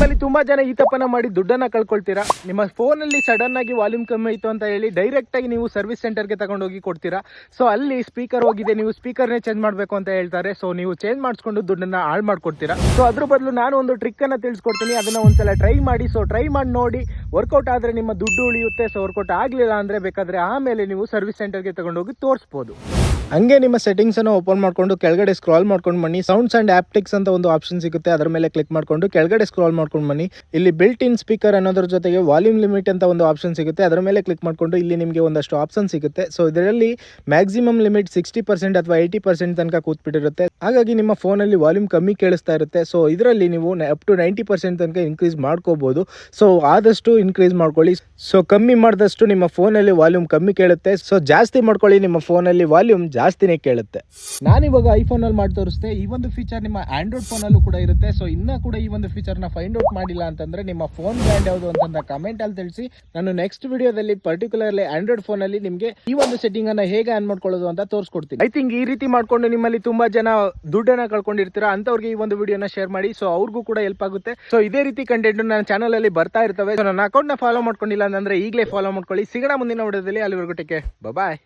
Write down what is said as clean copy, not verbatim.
ನಿಮ್ಮಲ್ಲಿ ತುಂಬಾ ಜನ ಈ ತಪ್ಪನ ಮಾಡಿ ದುಡ್ಡನ್ನ ಕಳ್ಕೊಳ್ತೀರಾ. ನಿಮ್ಮ ಫೋನ್ ಅಲ್ಲಿ ಸಡನ್ ಆಗಿ ವಾಲ್ಯೂಮ್ ಕಮ್ಮಿ ಆಯ್ತು ಅಂತ ಹೇಳಿ ಡೈರೆಕ್ಟ್ ಆಗಿ ನೀವು ಸರ್ವಿಸ್ ಸೆಂಟರ್ಗೆ ತಗೊಂಡೋಗಿ ಕೊಡ್ತೀರಾ. ಸೊ ಅಲ್ಲಿ ಸ್ಪೀಕರ್ ಹೋಗಿದೆ, ನೀವು ಸ್ಪೀಕರ್ನೇ ಚೇಂಜ್ ಮಾಡಬೇಕು ಅಂತ ಹೇಳ್ತಾರೆ. ಸೊ ನೀವು ಚೇಂಜ್ ಮಾಡಿಸ್ಕೊಂಡು ದುಡ್ಡನ್ನ ಹಾಳು ಮಾಡ್ಕೊಡ್ತೀರಾ. ಸೊ ಅದ್ರ ಬದಲು ನಾನು ಒಂದು ಟ್ರಿಕ್ ಅನ್ನ ತಿಳಿಸ್ಕೊಡ್ತೀನಿ, ಅದನ್ನ ಒಂದ್ಸಲ ಟ್ರೈ ಮಾಡಿ. ಸೊ ಟ್ರೈ ಮಾಡಿ ನೋಡಿ, ವರ್ಕೌಟ್ ಆದ್ರೆ ನಿಮ್ಮ ದುಡ್ಡು ಉಳಿಯುತ್ತೆ. ಸೊ ವರ್ಕೌಟ್ ಆಗ್ಲಿಲ್ಲ ಅಂದ್ರೆ ಬೇಕಾದ್ರೆ ಆಮೇಲೆ ನೀವು ಸರ್ವಿಸ್ ಸೆಂಟರ್ಗೆ ತಗೊಂಡೋಗಿ ತೋರಿಸಬಹುದು. ಹಂಗೆ ನಿಮ್ಮ ಸೆಟ್ಟಿಂಗ್ಸ್ ಅನ್ನು ಓಪನ್ ಮಾಡ್ಕೊಂಡು ಕೆಳಗಡೆ ಸ್ಕ್ರಾಲ್ ಮಾಡ್ಕೊಂಡು ಬನ್ನಿ. ಸೌಂಡ್ಸ್ ಅಂಡ್ ಆಪ್ಟಿಕ್ಸ್ ಅಂತ ಒಂದು ಆಪ್ಷನ್ ಸಿಗುತ್ತೆ, ಅದರ ಮೇಲೆ ಕ್ಲಿಕ್ ಮಾಡ್ಕೊಂಡು ಕೆಳಗಡೆ ಸ್ಕ್ರಾಲ್ ಮಾಡ್ಕೊಂಡು ಬನ್ನಿ. ಇಲ್ಲಿ ಬಿಲ್ಟ್ ಇನ್ ಸ್ಪೀಕರ್ ಅನ್ನೋದ್ರ ಜೊತೆಗೆ ವಾಲ್ಯೂಮ್ ಲಿಮಿಟ್ ಅಂತ ಒಂದು ಆಪ್ಷನ್ ಸಿಗುತ್ತೆ, ಅದರ ಮೇಲೆ ಕ್ಲಿಕ್ ಮಾಡ್ಕೊಂಡು ಇಲ್ಲಿ ನಿಮಗೆ ಒಂದಷ್ಟು ಆಪ್ಷನ್ ಸಿಗುತ್ತೆ. ಸೊ ಇದರಲ್ಲಿ ಮ್ಯಾಕ್ಸಿಮಮ್ ಲಿಮಿಟ್ 60% ಅಥವಾ 80% ತನಕ ಕೂತ್ಬಿಟ್ಟಿರುತ್ತೆ. ಹಾಗಾಗಿ ನಿಮ್ಮ ಫೋನಲ್ಲಿ ವಾಲ್ಯೂಮ್ ಕಮ್ಮಿ ಕೇಳಿಸ್ತಾ ಇರುತ್ತೆ. ಸೊ ಇದರಲ್ಲಿ ನೀವು ಅಪ್ ಟು 90% ತನಕ ಇನ್ಕ್ರೀಸ್ ಮಾಡ್ಕೋಬಹುದು. ಸೊ ಆದಷ್ಟು ಇನ್ಕ್ರೀಸ್ ಮಾಡ್ಕೊಳ್ಳಿ. ಸೊ ಕಮ್ಮಿ ಮಾಡಿದಷ್ಟು ನಿಮ್ಮ ಫೋನಲ್ಲಿ ವಾಲ್ಯೂಮ್ ಕಮ್ಮಿ ಕೇಳುತ್ತೆ. ಸೊ ಜಾಸ್ತಿ ಮಾಡ್ಕೊಳ್ಳಿ, ನಿಮ್ಮ ಫೋನಲ್ಲಿ ವಾಲ್ಯೂಮ್ ಜಾಸ್ತಿನೇ ಕೇಳುತ್ತೆ. ನಾನಿವಾಗ ಐಫೋನ್ ಅಲ್ಲಿ ಮಾಡಿ ತೋರಿಸ್ತೆ. ಈ ಒಂದು ಫೀಚರ್ ನಿಮ್ಮ ಆಂಡ್ರಾಯ್ಡ್ ಫೋನ್ ಅಲ್ಲೂ ಕೂಡ ಇರುತ್ತೆ. ಸೊ ಇನ್ನ ಕೂಡ ಈ ಒಂದು ಫೀಚರ್ ನ ಫೈಂಡ್ ಔಟ್ ಮಾಡಿಲ್ಲ ಅಂತಂದ್ರೆ ನಿಮ್ಮ ಫೋನ್ ಬ್ರ್ಯಾಂಡ್ ಯಾವುದು ಅಂತ ಕಮೆಂಟ್ ಅಲ್ಲಿ ತಿಳಿಸಿ. ನಾನು ನೆಕ್ಸ್ಟ್ ವಿಡಿಯೋದಲ್ಲಿ ಪರ್ಟಿಕ್ಯುಲರ್ಲಿ ಆಂಡ್ರಾಯ್ಡ್ ಫೋನ್ ಅಲ್ಲಿ ನಿಮಗೆ ಈ ಒಂದು ಸೆಟ್ಟಿಂಗ್ ಅನ್ನ ಹೇಗೆ ಆನ್ ಮಾಡ್ಕೊಳ್ಳೋದು ಅಂತ ತೋರಿಸ್ಕೊಡ್ತೀನಿ. ಐ ಥಿಂಕ್ ಈ ರೀತಿ ಮಾಡ್ಕೊಂಡು ನಿಮ್ಮಲ್ಲಿ ತುಂಬಾ ಜನ ದುಡ್ಡನ್ನ ಕಳ್ಕೊಂಡಿರ್ತೀರಾ, ಅಂತವ್ರಿಗೆ ಈ ಒಂದು ವಿಡಿಯೋನ ಶೇರ್ ಮಾಡಿ. ಸೊ ಅವ್ರಿಗೂ ಕೂಡ ಹೆಲ್ಪ್ ಆಗುತ್ತೆ. ಸೊ ಇದೇ ರೀತಿ ಕಂಟೆಂಟ್ ನನ್ನ ಚಾನಲ್ ಅಲ್ಲಿ ಬರ್ತಾ ಇರ್ತವೆ. ಸೊ ನನ್ನ ಅಕೌಂಟ್ ನ ಫಾಲೋ ಮಾಡ್ಕೊಂಡಿಲ್ಲ ಅಂದ್ರೆ ಈಗಲೇ ಫಾಲೋ ಮಾಡ್ಕೊಳ್ಳಿ. ಸಿಗೋಣ ಮುಂದಿನ ವಿಡಿಯೋದಲ್ಲಿ. ಅಲ್ಲಿವರೆಗೂ ಟೇಕ್ ಕೇರ್, ಬಾಯ್.